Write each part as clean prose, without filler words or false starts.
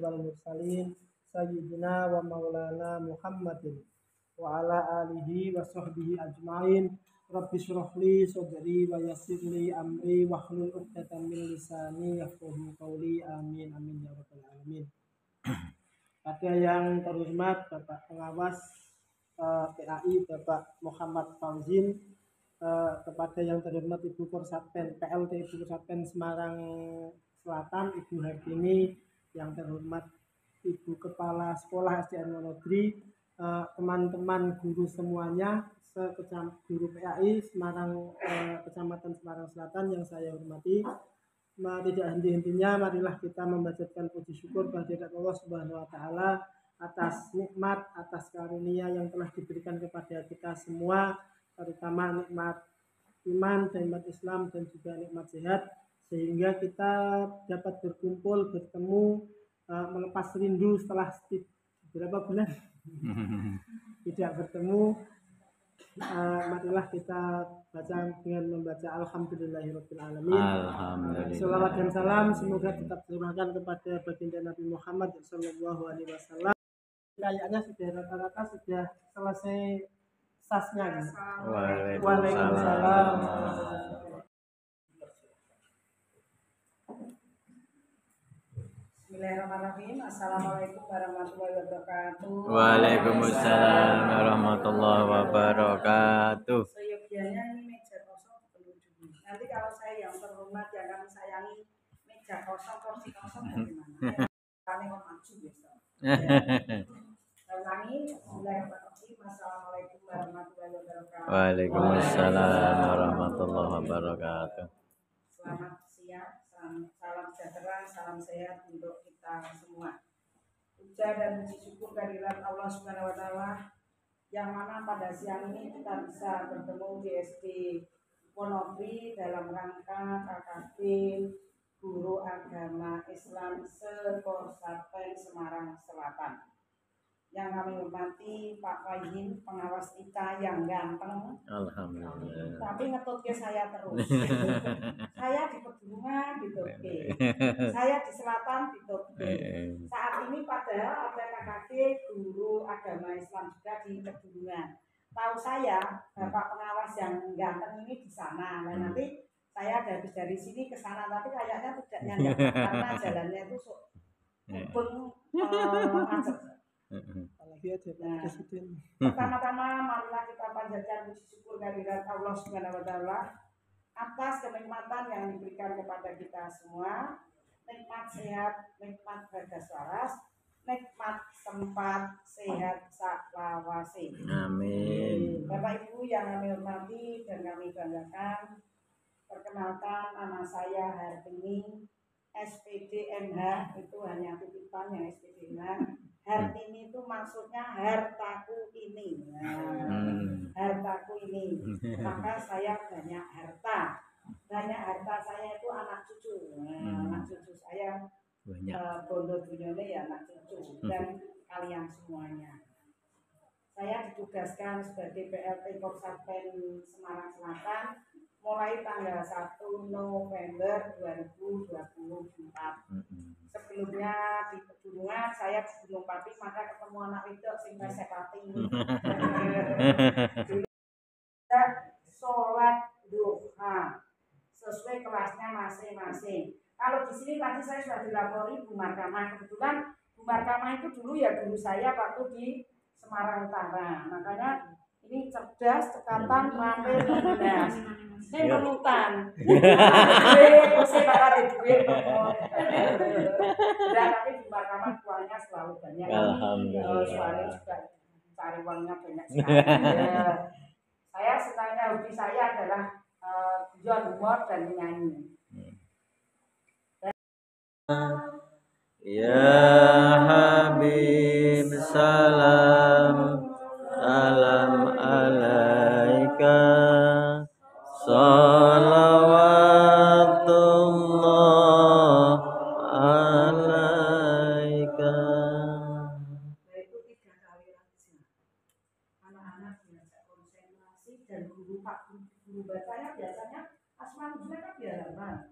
wal mursalin sayyidina wa maulana Muhammadin wa ala alihi wa sahbihi ajmain. Rabbi shrah li sadri wa yassir li amri wahlul 'uqdatam min lisani yafqahu qawli. Amin amin ya rabbal alamin. Pada yang terhormat Bapak Pengawas PAI Bapak Muhammad Fauzin, kepada yang terhormat Ibu Korsatpen PLT Ibu Korsatpen Semarang Selatan Ibu Hartini, yang terhormat Ibu Kepala Sekolah SDN Wonogiri, teman-teman guru semuanya, guru PAI Semarang, Kecamatan Semarang Selatan yang saya hormati. Tidak henti-hentinya marilah kita memanjatkan puji syukur kehadirat Allah Subhanahu wa taala atas nikmat, atas karunia yang telah diberikan kepada kita semua, terutama nikmat iman dan nikmat Islam dan juga nikmat sehat, sehingga kita dapat berkumpul, bertemu, melepas rindu setelah beberapa bulan tidak bertemu. Marilah kita baca dengan membaca Alhamdulillahirabbil alamin. Salawat dan salam semoga tetap tercurahkan kepada baginda Nabi Muhammad sallallahu alaihi wasallam. Kayaknya sudah rata-rata sudah selesai sasnya. Waalaikumsalam. Bismillahirrahmanirrahim. Assalamualaikum warahmatullahi wabarakatuh. Waalaikumsalam warahmatullahi wabarakatuh. Seyogianya ini meja kosong penuh. Nanti kalau saya yang terhormat yang kami sayangi, meja kosong, kursi kosong bagaimana? Kami mau maju besok. Dan kami Bismillahirrahmanirrahim. Assalamualaikum warahmatullahi wabarakatuh. Waalaikumsalam warahmatullahi wabarakatuh. Selamat siang, salam sejahtera, salam sehat untuk kita semua. Puja dan puji syukur kehadirat Allah Subhanahu wa taala yang mana pada siang ini kita bisa bertemu di SD Wonogiri dalam rangka KKB Guru Agama Islam se-Korsatpen Semarang Selatan. Yang kami hormati Pak Wahyin, pengawas kita yang ganteng. Alhamdulillah. Tapi ngetutke saya terus. Saya di Pegunungan ditutke. Saya di Selatan ditutke. Saat ini padahal ada KKB Guru Agama Islam juga di Pegunungan. Tahu saya Bapak pengawas yang ganteng ini di sana. Nah, nanti saya habis dari sini ke sana, tapi kayaknya tidak nyandang karena jalannya itu macet. Nah, pertama-tama marilah kita panjatkan puji syukur kehadirat Allah Subhanahu wa taala atas kenikmatan yang diberikan kepada kita semua, nikmat sehat, nikmat bagas waras, nikmat tempat sehat saklawase. Amin. Bapak Ibu yang kami hormati dan kami banggakan, perkenalkan nama saya Hartini, SPD MH, itu hanya titipan yang SPD MH. Hartini itu maksudnya hartaku ini. Hartaku ini. Maka saya banyak harta. Banyak harta saya itu anak cucu. Anak cucu saya bondo dunyone ya anak cucu dan kalian semuanya. Saya ditugaskan sebagai PLT Korsatpen Semarang Selatan mulai tanggal 1 November 2024. Sebelumnya di Pegunungan, saya di Gunung Pati, maka ketemu anak itu sing Sepati. Kita sholat duha sesuai kelasnya masing-masing. Kalau di sini tadi saya sudah dilapori Bu Markamah. Kebetulan Bu Markamah itu dulu ya guru saya waktu di Semarang Utara. Makanya ini cerdas, cekatan, terampil, cerdas. Ini penutan. Saya bakal di duit. Tapi di Markamah uangnya selalu banyak. Alhamdulillah. Soalnya juga cari uangnya banyak sekali. Saya sebenarnya hobi saya adalah jual humor dan menyanyi. Ya Habib salam alaika salawatullah alaika. Itu 3 kali aja. Anak-anak diajak konsentrasi dan guru bacanya biasanya asma kan biaran.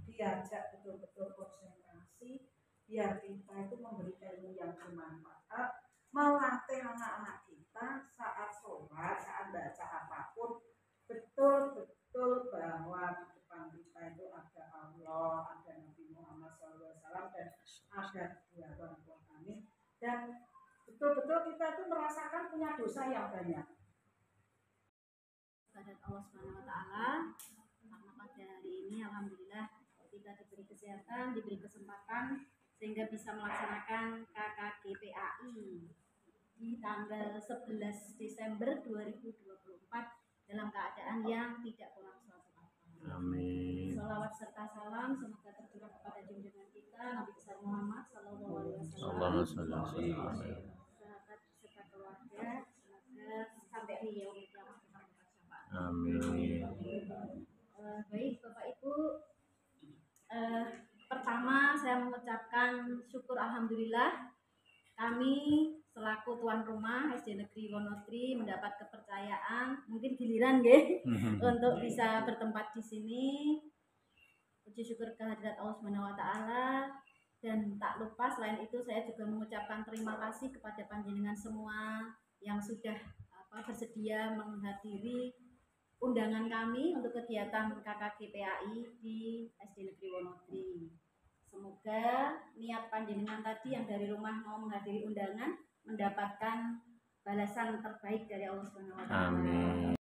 Diajak betul-betul konsentrasi, biar kita itu memberi ilmu yang bermanfaat, melatih anak-anak kita saat sholat, saat baca apapun, betul-betul bahwa di depan kita itu ada Allah, ada Nabi Muhammad SAW, dan ada dua orang tua kami, dan betul-betul kita itu merasakan punya dosa yang banyak. Kepada Allah Subhanahu wa taala, karena pada hari ini alhamdulillah kita diberi kesehatan, diberi kesempatan sehingga bisa melaksanakan KKGPAI di tanggal 11 Desember 2024 dalam keadaan yang tidak kurang suatu apa. Amin. Salawat serta salam semoga tercurah kepada junjungan kita Nabi besar Muhammad sallallahu alaihi Allahumma wasallam, sholli ala sayyidina. sahabat serta keluarga, semoga sampai hari yaumil qiyamah kita mendapat syafaat. Amin. Baik Bapak Ibu, pertama saya mengucapkan syukur alhamdulillah kami selaku tuan rumah SD Negeri Wonodri mendapat kepercayaan, mungkin giliran nggih, untuk bisa bertempat di sini. Puji syukur kehadirat Allah Subhanahu wa taala, dan tak lupa selain itu saya juga mengucapkan terima kasih kepada panjenengan semua yang sudah bersedia menghadiri undangan kami untuk kegiatan KKGPAI di SD Negeri Wonodri. Semoga niat panjenengan tadi yang dari rumah mau menghadiri undangan mendapatkan balasan terbaik dari Allah Subhanahu wa taala. Amin.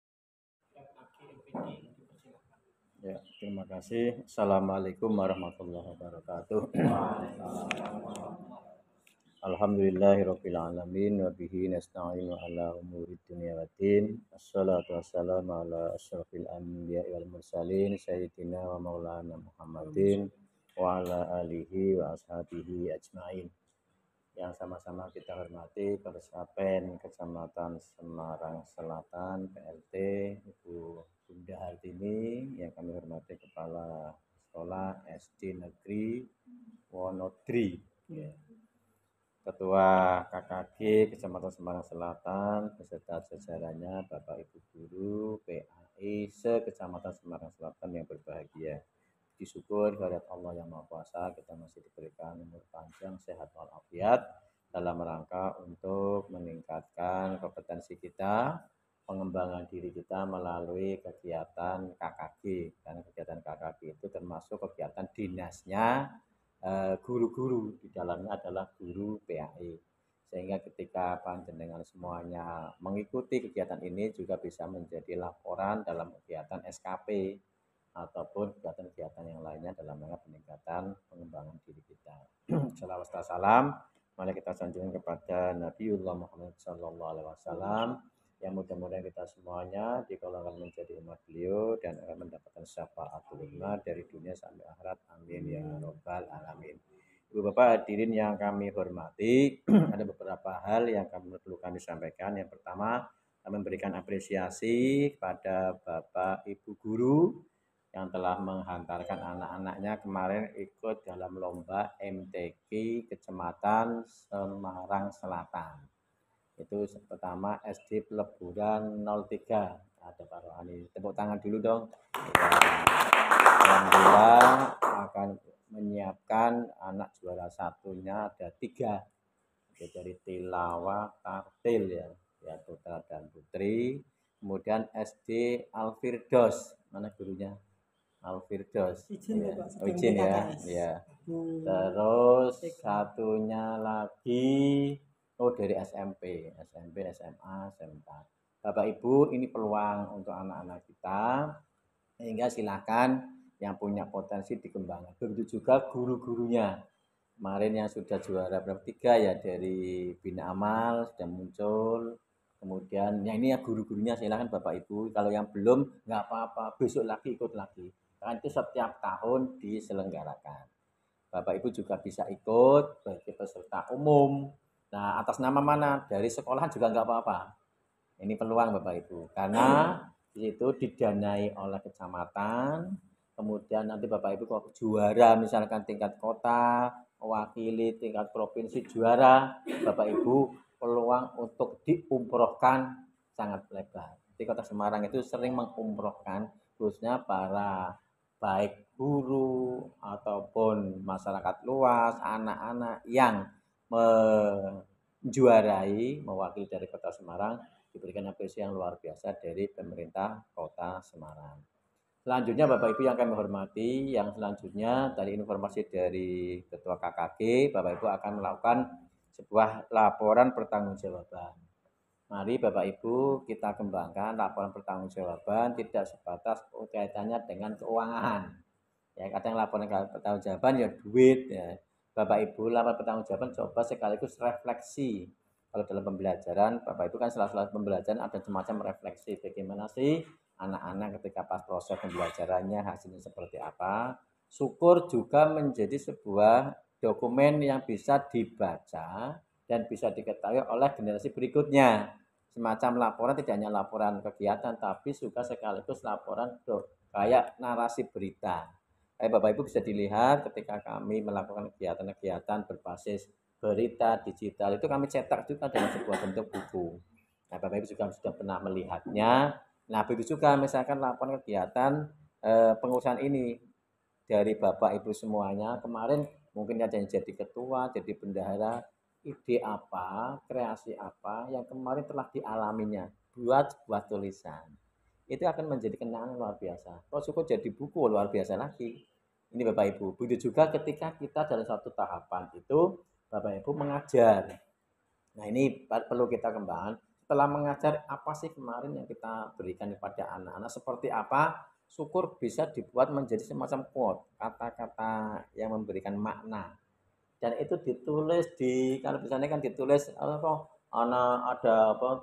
Ya, terima kasih. Assalamualaikum warahmatullahi wabarakatuh. Alhamdulillahirabbil alamin wa bihi nasta'inu ala umurid dunya waddin. Assalatu wassalamu ala asyrafil anbiya'i wal mursalin sayyidina wa maulana Muhammadin wa ala alihi wa ashabihi ajmain. Yang sama-sama kita hormati Persapen Kecamatan Semarang Selatan PLT Ibu Bunda Hartini, yang kami hormati Kepala Sekolah SD Negeri Wonodri, ya. Ketua KKG Kecamatan Semarang Selatan beserta jajarannya, Bapak Ibu Guru PAI se-Kecamatan Semarang Selatan yang berbahagia. Disyukur kehadirat Allah yang Maha Kuasa, kita masih diberikan umur panjang, sehat walafiat dalam rangka untuk meningkatkan kompetensi kita, pengembangan diri kita melalui kegiatan KKG. Karena kegiatan KKG itu termasuk kegiatan dinasnya guru-guru, di dalamnya adalah guru PAI. Sehingga ketika panjenengan semuanya mengikuti kegiatan ini juga bisa menjadi laporan dalam kegiatan SKP ataupun kegiatan-kegiatan yang lainnya dalam rangka peningkatan pengembangan diri kita. Salawat salam, mari kita sanjungkan kepada Nabiullah Muhammad SAW, yang mudah-mudahan kita semuanya digolongkan menjadi umat beliau dan akan mendapatkan syafaatul ummah dari dunia sampai akhirat. Amin ya robbal alamin. Ibu Bapak hadirin yang kami hormati, ada beberapa hal yang perlu kami sampaikan. Yang pertama, kami memberikan apresiasi kepada Bapak Ibu Guru yang telah menghantarkan anak-anaknya kemarin ikut dalam lomba MTQ Kecamatan Semarang Selatan. Itu pertama SD Peleburan 03. Ada Pak Rohani, tepuk tangan dulu dong. Alhamdulillah akan menyiapkan anak juara satunya ada 3. Dari tilawah tartil ya putra dan putri. Kemudian SD Al-Firdaus, mana gurunya? Al-Firdaus. Izin ya. Terus satunya lagi dari SMP, SMA, SMK. Bapak Ibu, ini peluang untuk anak-anak kita, sehingga silakan yang punya potensi dikembangkan. Begitu juga guru-gurunya. Kemarin yang sudah juara berapa 3 ya dari Bina Amal sudah muncul. Kemudian yang ini ya guru-gurunya silakan Bapak Ibu. Kalau yang belum nggak apa-apa, besok lagi ikut lagi. Karena itu setiap tahun diselenggarakan. Bapak Ibu juga bisa ikut sebagai peserta umum. Nah, atas nama mana? Dari sekolah juga nggak apa-apa. Ini peluang Bapak Ibu. Karena di situ didanai oleh kecamatan. Kemudian nanti Bapak Ibu kalau juara misalkan tingkat kota, mewakili tingkat provinsi juara, Bapak Ibu peluang untuk diumrohkan sangat lebar. Di Kota Semarang itu sering mengumrohkan khususnya para baik guru ataupun masyarakat luas, anak-anak yang menjuarai mewakili dari Kota Semarang diberikan apresiasi yang luar biasa dari pemerintah Kota Semarang. Selanjutnya Bapak Ibu yang kami hormati, yang selanjutnya tadi informasi dari Ketua KKG, Bapak Ibu akan melakukan sebuah laporan pertanggungjawaban. Mari Bapak Ibu kita kembangkan laporan pertanggungjawaban tidak sebatas kaitannya dengan keuangan. Ya, kadang laporan pertanggungjawaban ya duit ya. Bapak Ibu laporan pertanggungjawaban coba sekaligus refleksi. Kalau dalam pembelajaran, Bapak Ibu kan sela-sela pembelajaran ada semacam refleksi bagaimana sih anak-anak ketika pas proses pembelajarannya hasilnya seperti apa. Syukur juga menjadi sebuah dokumen yang bisa dibaca dan bisa diketahui oleh generasi berikutnya. Semacam laporan tidak hanya laporan kegiatan tapi juga sekaligus laporan kayak narasi berita. Bapak Ibu bisa dilihat ketika kami melakukan kegiatan-kegiatan berbasis berita digital itu kami cetak juga dalam sebuah bentuk buku. Nah, Bapak Ibu juga sudah pernah melihatnya. Nah, begitu juga misalkan laporan kegiatan pengurusan ini dari Bapak Ibu semuanya. Kemarin mungkin ada yang jadi ketua, jadi bendahara, ide apa, kreasi apa yang kemarin telah dialaminya, buat sebuah tulisan. Itu akan menjadi kenangan luar biasa. Kalau syukur jadi buku luar biasa lagi. Ini Bapak Ibu. Begitu juga ketika kita dalam satu tahapan itu Bapak Ibu mengajar. Nah, ini perlu kita kembangkan. Setelah mengajar apa sih kemarin yang kita berikan kepada anak-anak, seperti apa, syukur bisa dibuat menjadi semacam quote, kata-kata yang memberikan makna. Dan itu ditulis kalau misalnya kan ditulis ada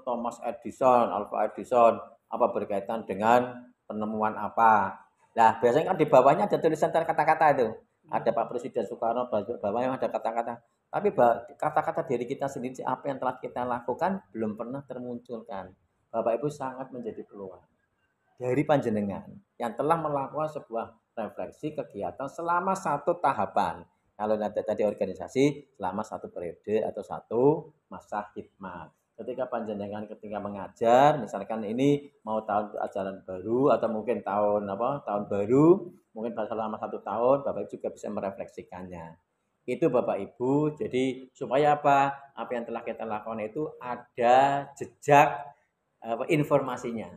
Thomas Edison, Alpha Edison, apa berkaitan dengan penemuan apa. Nah, biasanya kan di bawahnya ada tulisan kata-kata itu. Ada Pak Presiden Soekarno, bawahnya ada kata-kata. Tapi kata-kata diri kita sendiri, apa yang telah kita lakukan belum pernah termunculkan. Bapak Ibu sangat menjadi peluang dari panjenengan yang telah melakukan sebuah refleksi kegiatan selama satu tahapan. Kalau tadi organisasi selama satu periode atau satu masa khidmat. Ketika panjenengan ketika mengajar, misalkan ini mau tahun ajaran baru atau mungkin tahun baru, mungkin selama satu tahun, Bapak Ibu juga bisa merefleksikannya. Itu Bapak Ibu, jadi supaya apa? Apa yang telah kita lakukan itu ada jejak informasinya.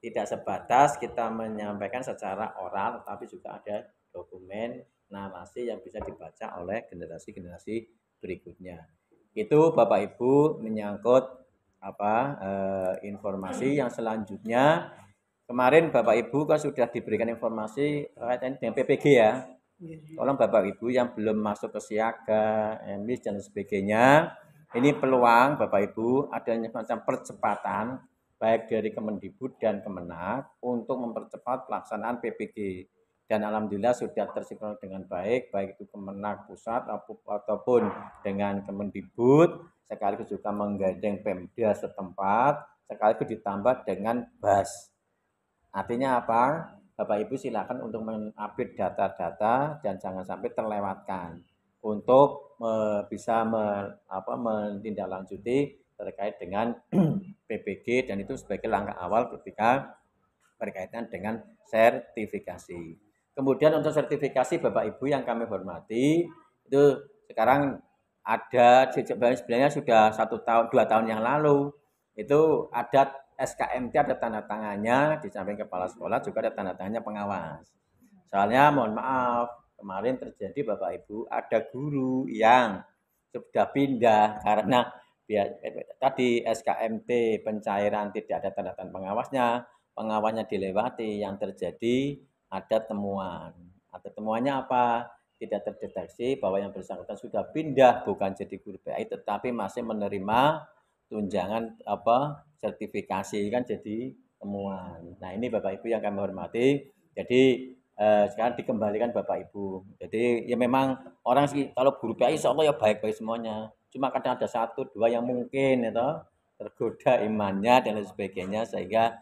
Tidak sebatas kita menyampaikan secara oral, tetapi juga ada dokumen narasi yang bisa dibaca oleh generasi-generasi berikutnya. Itu Bapak Ibu menyangkut informasi yang selanjutnya. Kemarin Bapak Ibu kan sudah diberikan informasi kaitan dengan PPG ya. Tolong Bapak Ibu yang belum masuk ke siaga, emis dan sebagainya, ini peluang Bapak Ibu adanya semacam percepatan baik dari Kemendikbud dan Kemenak untuk mempercepat pelaksanaan PPG. Dan alhamdulillah sudah tersinkron dengan baik itu Kemenak pusat ataupun dengan Kemendikbud, sekaligus juga menggandeng Pemda setempat, sekaligus ditambah dengan BAS. Artinya apa? Bapak Ibu silakan untuk mengupdate data-data dan jangan sampai terlewatkan untuk bisa menindaklanjuti terkait dengan PPG dan itu sebagai langkah awal ketika berkaitan dengan sertifikasi. Kemudian untuk sertifikasi Bapak Ibu yang kami hormati, itu sekarang ada sebenarnya sudah 2 tahun yang lalu itu ada SKMT, ada tanda tangannya, di samping kepala sekolah juga ada tanda tangannya pengawas. Soalnya mohon maaf, kemarin terjadi Bapak Ibu ada guru yang sudah pindah karena tadi SKMT pencairan tidak ada tanda tangan pengawasnya dilewati, yang terjadi ada temuan. Temuannya apa? Tidak terdeteksi bahwa yang bersangkutan sudah pindah bukan jadi guru PAI tetapi masih menerima tunjangan sertifikasi, kan jadi temuan. Nah, ini Bapak Ibu yang kami hormati. Jadi sekarang dikembalikan Bapak Ibu. Jadi ya memang orang sih kalau guru PAI insyaallah ya baik-baik semuanya. Cuma kadang ada 1-2 yang mungkin itu tergoda imannya dan lain sebagainya sehingga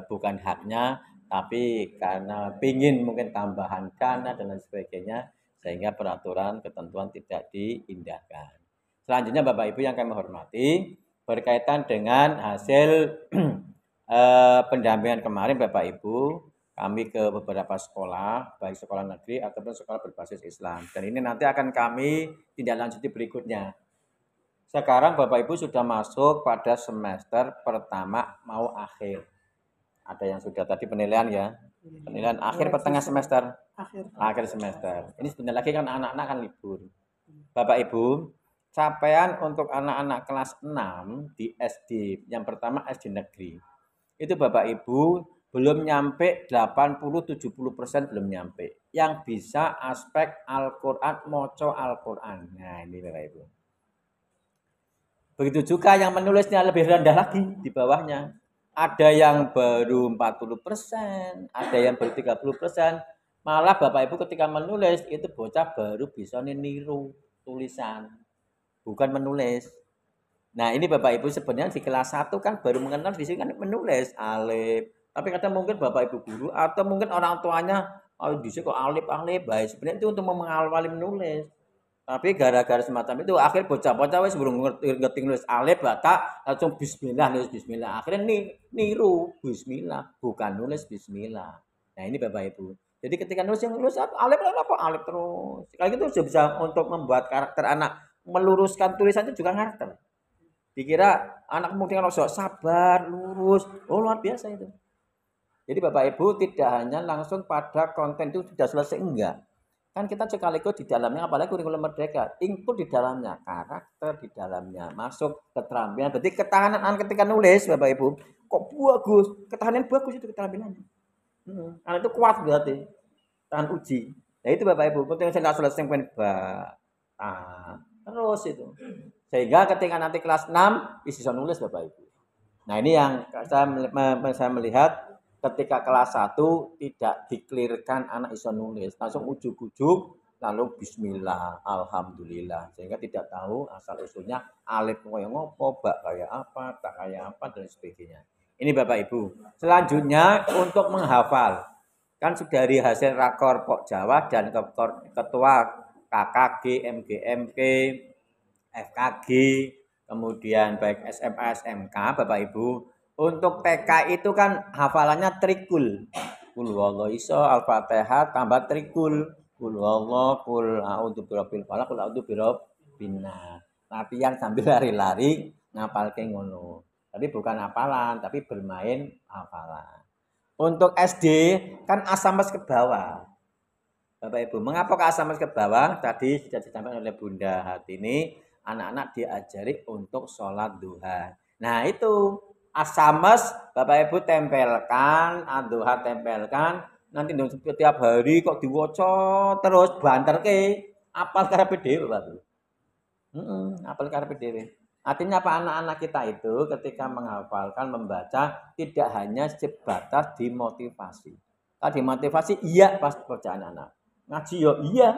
bukan haknya, tapi karena pingin mungkin tambahan dana dan lain sebagainya sehingga peraturan ketentuan tidak diindahkan. Selanjutnya Bapak Ibu yang kami hormati, berkaitan dengan hasil pendampingan kemarin Bapak Ibu, kami ke beberapa sekolah, baik sekolah negeri ataupun sekolah berbasis Islam. Dan ini nanti akan kami tindak lanjuti berikutnya. Sekarang Bapak Ibu sudah masuk pada semester pertama mau akhir. Ada yang sudah tadi penilaian ya. Penilaian akhir tengah semester. Akhir semester. Ini sebentar lagi kan anak-anak kan libur. Bapak Ibu, capaian untuk anak-anak kelas 6 di SD, yang pertama SD negeri. Itu Bapak Ibu belum nyampe 80-70% belum nyampe. Yang bisa aspek Al-Quran, moco Al-Quran. Nah ini Bapak Ibu. Begitu juga yang menulisnya lebih rendah lagi di bawahnya. Ada yang baru 40%, ada yang baru 30%. Malah Bapak Ibu ketika menulis itu bocah baru bisa niru tulisan. Bukan menulis. Nah ini Bapak Ibu sebenarnya di kelas 1 kan baru mengenal di sini kan menulis alif. Tapi kadang mungkin Bapak Ibu guru atau mungkin orang tuanya di sini kok alif baik. Sebenarnya itu untuk mengawali menulis. Tapi gara-gara semacam itu akhir bocah-bocah wis sebelum ngerti nulis alif batak langsung bismillah nulis bismillah. Akhirnya niru bismillah bukan nulis bismillah. Nah ini Bapak Ibu. Jadi ketika nulis yang nulis alif apa alif terus. Sekali itu sudah bisa untuk membuat karakter anak meluruskan tulisannya juga karakter. Dikira anak mungkin kalau sabar, lurus, luar biasa itu. Jadi Bapak Ibu tidak hanya langsung pada konten itu sudah selesai enggak. Kan kita sekaligus di dalamnya apalagi kurikulum merdeka, include di dalamnya karakter di dalamnya, masuk keterampilan. Berarti ketahanan anak ketika nulis Bapak Ibu, kok bagus, ketahanan bagus itu keterampilannya. Anak itu kuat berarti, tahan uji. Nah itu Bapak Ibu, penting saya selesai terus itu. Sehingga ketika nanti kelas 6 bisa nulis Bapak Ibu. Nah ini yang saya melihat ketika kelas 1 tidak diklirkan anak iso nulis. Langsung ujuk-ujuk lalu bismillah, alhamdulillah. Sehingga tidak tahu asal usulnya alif kayak ngopo, bak kayak apa, tak kayak apa dan sebagainya. Ini Bapak Ibu. Selanjutnya untuk menghafal. Kan sudah dari hasil rakor Pok Jawa dan ketua KKG, MGMK, FKG, kemudian baik SMA, SMK, Bapak Ibu. Untuk TK itu kan hafalannya trikul. Kul huwallahu iso, Al-Fatihah tambah trikul. Kul huwallahu, kul a'udzu birabbil falaq, kul a'udzu birabbin nas. Latihan sambil lari-lari ngapalke ngono. Tapi bukan hafalan, tapi bermain hafalan. Untuk SD kan asamas ke bawah. Bapak Ibu, mengapa ke asamas ke bawah? Tadi sudah disampaikan oleh Bunda Hartini, anak-anak diajari untuk sholat duha. Nah itu asamas Bapak Ibu tempelkan, duha tempelkan, nanti setiap hari kok diwoco terus banter ke apal karepe dhewe Bapak Ibu. Apal karepe dhewe. Artinya apa anak-anak kita itu ketika menghafalkan, membaca tidak hanya sebatas dimotivasi. Kalau dimotivasi iya pas bacaan anak. Ngaji yo iya.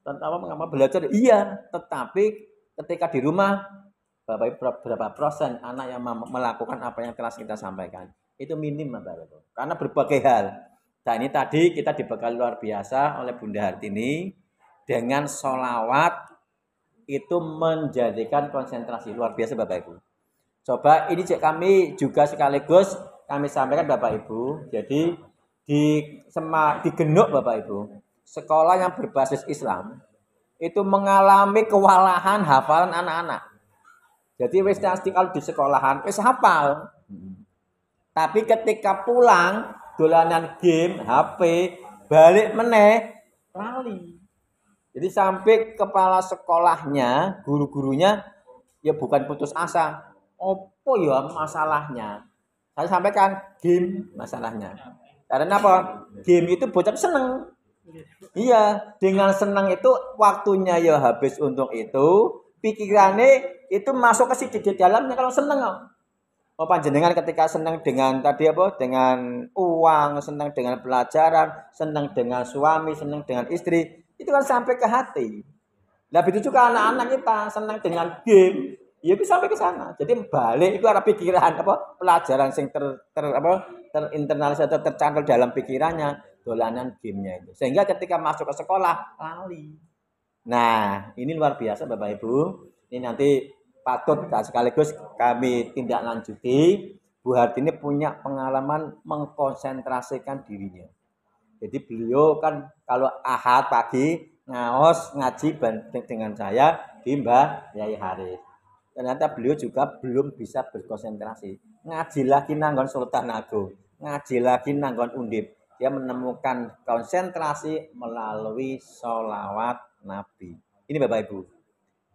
Tentang mengapa belajar iya, tetapi ketika di rumah Bapak Ibu berapa persen anak yang melakukan apa yang telah kita sampaikan? Itu minim Bapak Ibu. Karena berbagai hal. Nah ini tadi kita dibekali luar biasa oleh Bunda Hartini dengan sholawat itu menjadikan konsentrasi luar biasa Bapak Ibu. Coba ini kami juga sekaligus kami sampaikan Bapak Ibu. Jadi digenuk Bapak Ibu. Sekolah yang berbasis Islam itu mengalami kewalahan hafalan anak-anak. Jadi wis kalau di sekolahan wis hafal. Tapi ketika pulang dolanan game, HP, balik meneh lali. Jadi sampai kepala sekolahnya, guru-gurunya ya bukan putus asa. Opo ya masalahnya? Saya sampaikan game masalahnya. Karena apa? Game itu bocah seneng. Iya, dengan senang itu waktunya ya habis untuk itu, pikirannya itu masuk ke situ di dalamnya kalau seneng. Oh panjenengan ketika senang dengan tadi apa? Dengan uang, senang dengan pelajaran, senang dengan suami, senang dengan istri, itu kan sampai ke hati. Nah begitu juga anak-anak kita senang dengan game, ya itu sampai ke sana. Jadi balik itu ada pikiran apa? Pelajaran yang terinternalisasi atau tercantol dalam pikirannya. Dolanan gamenya itu. Sehingga ketika masuk ke sekolah, lali. Nah, ini luar biasa Bapak Ibu. Ini nanti patut sekaligus kami tindak lanjuti. Bu Hartini punya pengalaman mengkonsentrasikan dirinya. Jadi beliau kan kalau Ahad pagi ngaos ngaji dengan saya di Mbah Yai Haris. Ternyata beliau juga belum bisa berkonsentrasi. Ngaji lagi nanggon Sultan Agung, ngaji lagi nanggon Undip. Dia menemukan konsentrasi melalui sholawat Nabi. Ini Bapak Ibu.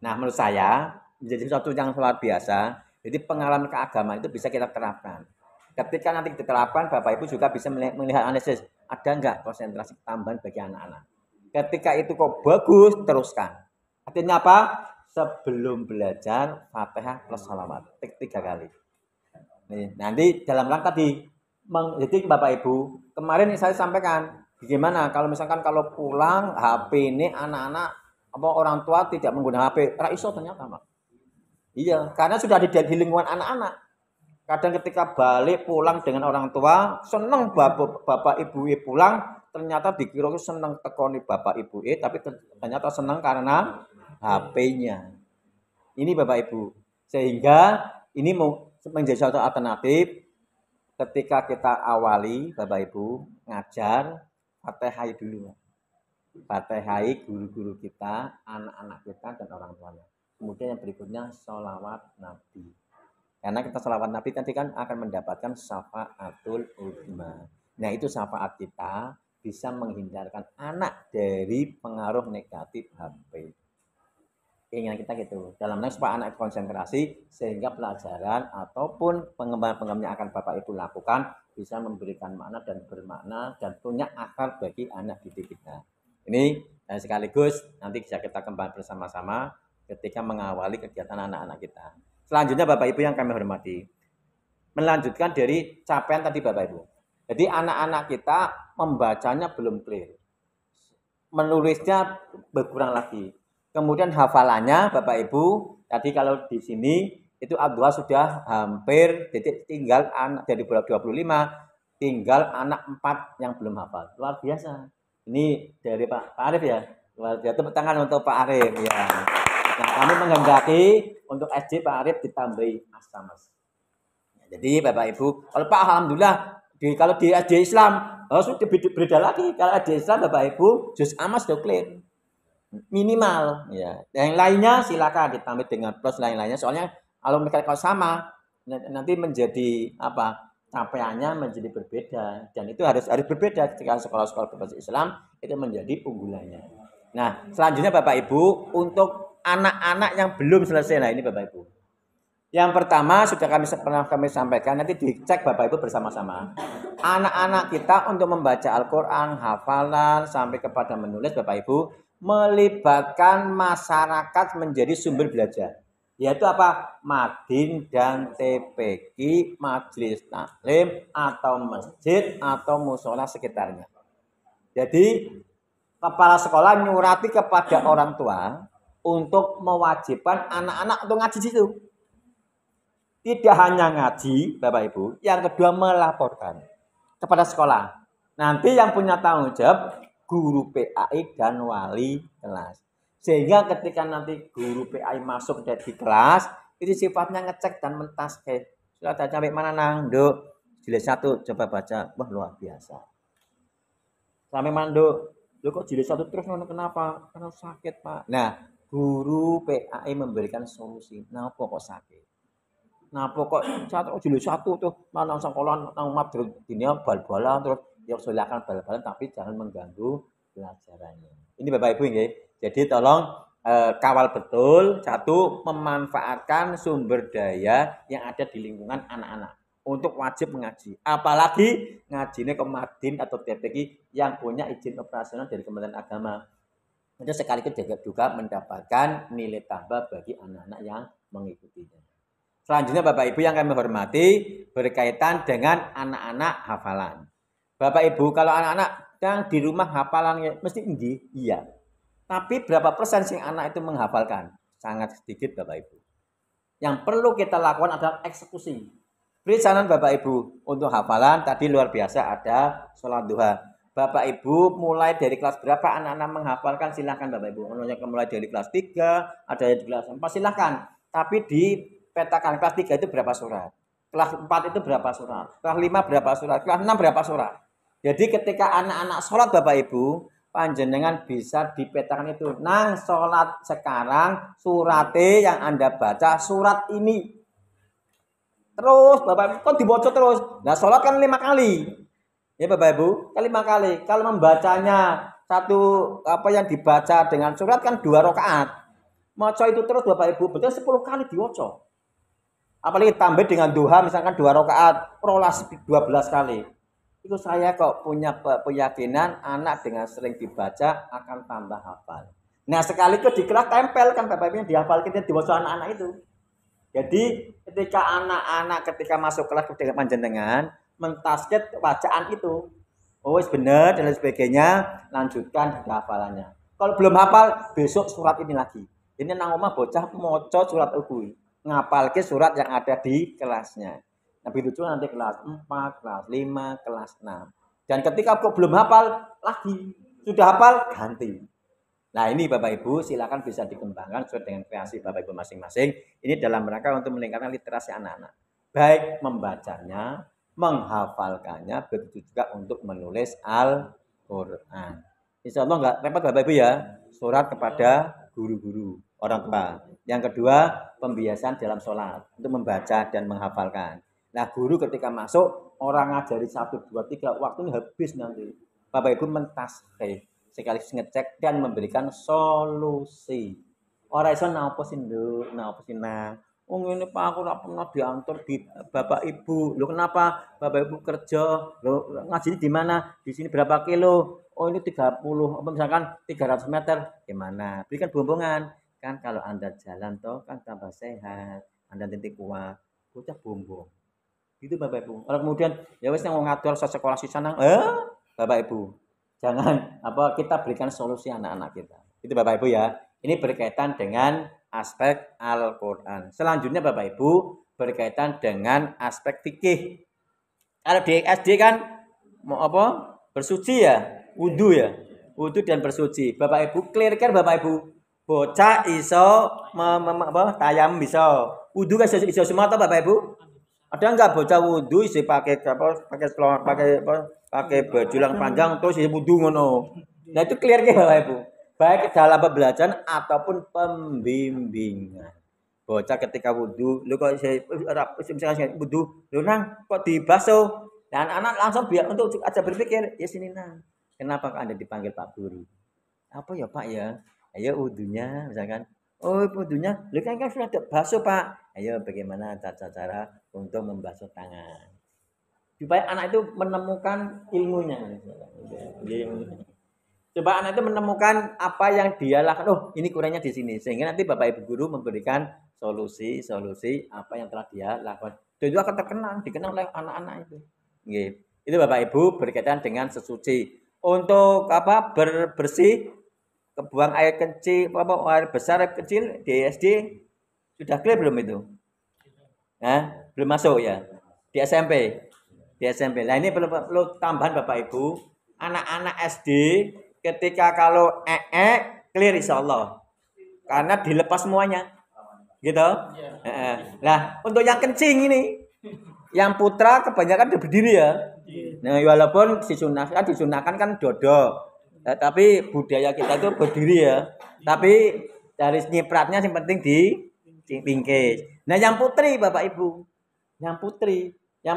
Nah menurut saya menjadi sesuatu yang luar biasa. Jadi pengalaman keagamaan itu bisa kita terapkan. Ketika nanti diterapkan, Bapak Ibu juga bisa melihat analisis. Ada enggak konsentrasi tambahan bagi anak-anak? Ketika itu kok bagus, teruskan. Artinya apa? Sebelum belajar, Fatihah plus salawat. 3 kali. Nih, nanti dalam rangka jadi Bapak Ibu, kemarin saya sampaikan, bagaimana kalau misalkan kalau pulang, HP ini anak-anak, apa orang tua tidak menggunakan HP. Raiso ternyata, Pak. Iya, karena sudah ada di lingkungan anak-anak. Kadang ketika balik pulang dengan orang tua, seneng bapak ibu pulang, ternyata dikira seneng tekoni bapak ibu tapi ternyata seneng karena HP-nya. Ini Bapak Ibu. Sehingga ini menjadi suatu alternatif ketika kita awali Bapak Ibu ngajar Fatihah dulu. Fatihah guru-guru kita, anak-anak kita dan orang tuanya. Kemudian yang berikutnya sholawat Nabi. Karena kita sholawat Nabi nanti kan akan mendapatkan syafaatul uzma. Nah itu syafaat kita bisa menghindarkan anak dari pengaruh negatif HP. Keinginan kita gitu. Dalam hal supaya anak konsentrasi sehingga pelajaran ataupun pengembangan yang akan Bapak Ibu lakukan bisa memberikan makna dan bermakna dan punya akar bagi anak didik kita. Ini sekaligus nanti bisa kita kembangkan bersama-sama ketika mengawali kegiatan anak-anak kita. Selanjutnya Bapak Ibu yang kami hormati, melanjutkan dari capaian tadi Bapak Ibu. Jadi anak-anak kita membacanya belum clear, menulisnya berkurang lagi. Kemudian hafalannya Bapak Ibu, tadi kalau di sini itu Abdullah sudah hampir, jadi tinggal anak dari 25, tinggal anak 4 yang belum hafal. Luar biasa. Ini dari Pak Arif ya. Luar biasa. Tepuk tangan untuk Pak Arif ya. Nah, kami menghendaki untuk SD Pak Arif ditambahi asamas. Jadi Bapak Ibu, kalau Pak alhamdulillah kalau di SD Islam sudah beda lagi. Kalau SD Islam Bapak Ibu juz amas sudah clear. Minimal ya. Yang lainnya silakan ditambah dengan plus lain-lainnya. Soalnya kalau mereka sama nanti menjadi apa? Capaiannya menjadi berbeda dan itu harus berbeda ketika sekolah-sekolah berbasis Islam itu menjadi unggulannya. Nah, selanjutnya Bapak Ibu untuk anak-anak yang belum selesai. Nah, ini Bapak Ibu. Yang pertama sudah pernah kami sampaikan, nanti dicek Bapak Ibu bersama-sama. Anak-anak kita untuk membaca Al-Qur'an, hafalan sampai kepada menulis Bapak Ibu melibatkan masyarakat menjadi sumber belajar. Yaitu apa? Madin dan TPQ, majelis taklim atau masjid atau mushola sekitarnya. Jadi kepala sekolah nyurati kepada orang tua untuk mewajibkan anak-anak untuk ngaji di situ. Tidak hanya ngaji, Bapak Ibu, yang kedua melaporkan kepada sekolah. Nanti yang punya tanggung jawab guru PAI dan wali kelas. Sehingga ketika nanti guru PAI masuk di kelas, itu sifatnya ngecek dan mentasket. Sudah sampai mana nang, Duk? Jilid 1 coba baca. Wah, luar biasa. Sampai mana, Duk? Loh kok jilid 1 terus kenapa? Karena sakit, Pak. Nah, guru PAI memberikan solusi. Nah, kok sakit? Nah, pokok jilid 1 tuh nang sekolah nang madrid dunia bal-balan terus ya silakan bal-balan tapi jangan mengganggu pelajarannya. Ini Bapak Ibu nggih. Jadi tolong kawal betul, satu memanfaatkan sumber daya yang ada di lingkungan anak-anak untuk wajib mengaji. Apalagi ngajinya ke Madin atau TPQ yang punya izin operasional dari Kementerian Agama. Itu sekaligus juga mendapatkan nilai tambah bagi anak-anak yang mengikutinya. Selanjutnya Bapak Ibu yang kami hormati berkaitan dengan anak-anak hafalan. Bapak Ibu kalau anak-anak yang di rumah hafalannya mesti tinggi, iya. Tapi berapa persen sih anak itu menghafalkan? Sangat sedikit Bapak Ibu. Yang perlu kita lakukan adalah eksekusi. Beri saran Bapak Ibu untuk hafalan tadi luar biasa ada sholat duha. Bapak Ibu mulai dari kelas berapa anak-anak menghafalkan silakan Bapak Ibu. Mulai dari kelas 3, ada yang di kelas 4 silakan. Tapi di petakan kelas 3 itu berapa surat. Kelas 4 itu berapa surat? Kelas 5 berapa surat? Kelas 6 berapa surat? Jadi ketika anak-anak sholat Bapak Ibu, panjenengan bisa dipetakan itu. Nang sholat sekarang, surate yang Anda baca surat ini. Terus Bapak Ibu, kok dibaca terus? Nah sholat kan 5 kali. Ya Bapak Ibu, kan 5 kali. Kalau membacanya satu apa yang dibaca dengan surat kan 2 rakaat. Maca itu terus Bapak Ibu, betul 10 kali diwaca. Apalagi tambah dengan duha misalkan 2 rakaat, prolas 12 kali. Itu saya kok punya keyakinan anak dengan sering dibaca akan tambah hafal. Nah sekaligus di kelas tempel kan Bapak Ibu yang dihafal kita diwaca anak-anak itu. Jadi ketika anak-anak ketika masuk kelas dengan panjenengan mentasket bacaan itu. Oh benar dan lain sebagainya, lanjutkan hafalannya. Kalau belum hafal, besok surat ini lagi. Ini nang omah bocah maca surat kuwi. Ngapalke surat yang ada di kelasnya. Nah, begitu nanti kelas 4, kelas 5, kelas 6. Dan ketika kok belum hafal, lagi. Sudah hafal, ganti. Nah, ini Bapak Ibu silakan bisa dikembangkan sesuai dengan kreasi Bapak Ibu masing-masing. Ini dalam rangka untuk meningkatkan literasi anak-anak. Baik membacanya, menghafalkannya, begitu juga untuk menulis Al-Quran. Insya Allah nggak repot Bapak Ibu ya. Surat kepada guru-guru, orang tua. Yang kedua, pembiasaan dalam sholat untuk membaca dan menghafalkan. Nah, guru ketika masuk, orang ngajari 1, 2, 3, waktunya habis nanti. Bapak Ibu mentasbih, sekaligus ngecek dan memberikan solusi. Orang iso napa sih nduk, napa sih nang. Oh ini Pak, aku ora pernah diantar di Bapak Ibu. Loh kenapa? Bapak Ibu kerja. Loh ngaji di mana? Di sini berapa kilo? Oh ini 30, apa misalkan 300 meter. Gimana? Berikan bombongan. Kan kalau Anda jalan toh kan tambah sehat. Anda nanti kuat. Bocah bombong. Gitu Bapak Ibu. Kalau kemudian ya wis nang ngatur sekolah sisa nang Bapak Ibu. Jangan apa kita berikan solusi anak-anak kita. Itu Bapak Ibu ya. Ini berkaitan dengan aspek Al-Quran. Selanjutnya Bapak Ibu berkaitan dengan aspek fikih. Kalau di SD kan mau apa? Bersuci ya, wudu ya. Wudu dan bersuci. Bapak Ibu clear-kan Bapak Ibu. Bocah iso tayam bisa. Wudu kan iso semua atau Bapak Ibu? Ada enggak bocah wudu iso pakai baju yang panjang terus iso wudu ngono. Nah itu clear kan Bapak Ibu. Baik dalam pembelajaran ataupun pembimbingan. Bocah ketika wudu, lu kok misalnya wudu, lu nang kok dibasuh. Dan anak langsung biar untuk aja berpikir, ya sini nang. Kenapa Anda dipanggil Pak Guru? Apa ya Pak ya? Ayo wudunya misalkan. Oh wudunya, lu kan sudah basuh Pak. Ayo bagaimana cara untuk membasuh tangan. Supaya anak itu menemukan ilmunya. Coba anak itu menemukan apa yang dia lakukan. Oh, ini kurangnya di sini. Sehingga nanti Bapak Ibu guru memberikan solusi apa yang telah dia lakukan. Dan itu akan dikenal oleh anak-anak itu. Gitu. Itu Bapak Ibu berkaitan dengan sesuci. Untuk apa? Bersih, buang air kecil, air besar, air kecil di SD sudah clear belum itu? Nah, belum masuk ya. Di SMP. Di SMP. Nah, ini perlu tambahan Bapak Ibu. Anak-anak SD ketika kalau clear insya Allah karena dilepas semuanya gitu. Nah untuk yang kencing ini yang putra kebanyakan berdiri ya. Nah walaupun disunahkan kan dodo, tapi budaya kita itu berdiri ya. Tapi dari nyipratnya yang penting di pingkis. Nah yang putri Bapak Ibu, yang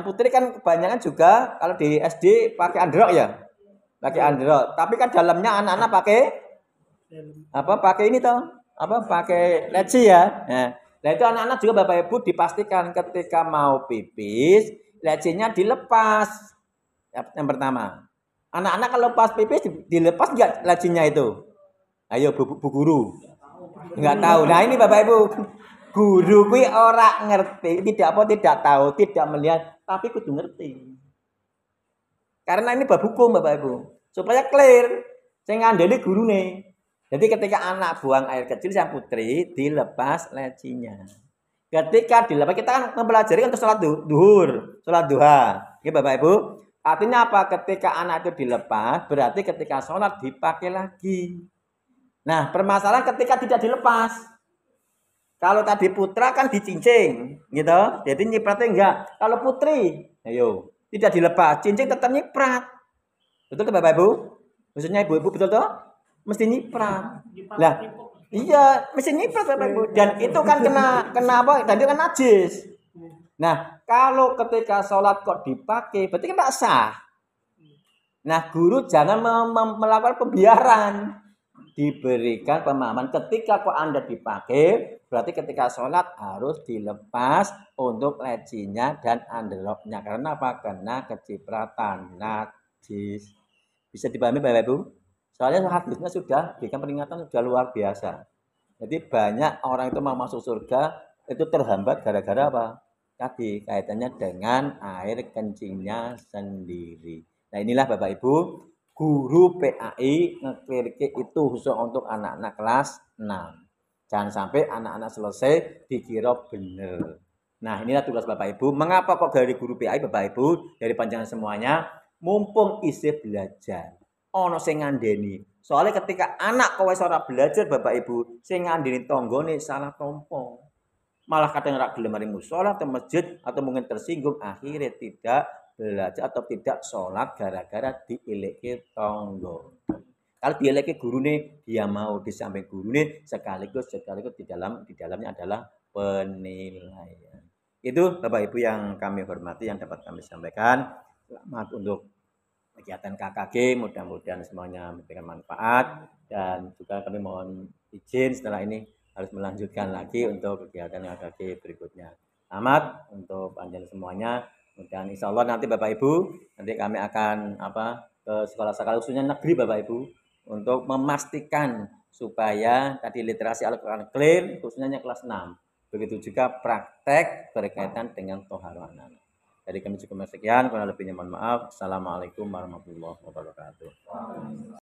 putri kan kebanyakan juga kalau di SD pakai androk ya. Pakai Android, tapi kan dalamnya anak-anak pakai apa? Pakai ini toh, apa? Pakai leci ya. Nah itu anak-anak juga Bapak Ibu dipastikan ketika mau pipis, lecinya dilepas. Yang pertama, anak-anak kalau pas pipis dilepas nggak lecinya itu? Ayo Bu Guru, nggak tahu. Nah ini Bapak Ibu, guru kui orang ngerti, tidak tahu, tidak melihat, tapi kudu ngerti. Karena ini bab hukum Bapak Ibu. Supaya clear. Saya ngandeli guru nih. Jadi ketika anak buang air kecil yang putri dilepas lecinya. Ketika dilepas kita kan mempelajari untuk sholat duhur, sholat duha. Oke Bapak Ibu. Artinya apa? Ketika anak itu dilepas berarti ketika sholat dipakai lagi. Nah permasalahan ketika tidak dilepas. Kalau tadi putra kan dicincing, gitu. Jadi nyipratnya enggak. Kalau putri, ayo, tidak dilepas, cincin tetap nyiprat. Betul Bapak Ibu? Maksudnya ibu-ibu betul toh? Mesti nyiprat. Lah, iya, mesti nyiprat Bapak Ibu. Dan itu kan kena apa? Tadi kan najis. Nah, kalau ketika sholat kok dipakai, berarti kan tak sah. Nah, guru jangan melakukan pembiaran. Diberikan pemahaman ketika kok Anda dipakai, berarti ketika sholat harus dilepas untuk lecinya dan underlocknya. Karena apa? Karena kecipratan, najis. Bisa dipahami Bapak Ibu? Soalnya hadisnya sudah berikan peringatan sudah luar biasa. Jadi banyak orang itu mau masuk surga itu terhambat gara-gara apa? Tadi kaitannya dengan air kencingnya sendiri. Nah inilah Bapak Ibu, guru PAI nge-clearke itu khusus untuk anak-anak kelas 6. Jangan sampai anak-anak selesai dikira benar. Nah inilah tugas Bapak Ibu. Mengapa kok dari guru PAI Bapak Ibu, dari panjangan semuanya, mumpung isi belajar. Ono sing ngandeni. Soalnya ketika anak kowe ora belajar Bapak Ibu, sing ngandeni tanggane salah tompo. Malah kadang ora gelem mari musala atau masjid atau mungkin tersinggung akhirnya tidak belajar atau tidak sholat gara-gara dieleke tonggo. Kalau dieleke gurune dia mau di samping gurune sekaligus di dalamnya adalah penilaian. Itu Bapak Ibu yang kami hormati yang dapat kami sampaikan. Selamat untuk kegiatan KKG, mudah-mudahan semuanya memberikan manfaat dan juga kami mohon izin setelah ini harus melanjutkan lagi untuk kegiatan KKG berikutnya. Selamat untuk panjenengan semuanya. Dan insya Allah nanti Bapak Ibu, nanti kami akan ke sekolah-sekolah khususnya negeri Bapak Ibu untuk memastikan supaya tadi literasi Al-Quran clear khususnya kelas 6. Begitu juga praktek berkaitan dengan toharoh anak. Jadi kami cukup sekian, kurang lebihnya mohon maaf. Assalamualaikum warahmatullahi wabarakatuh.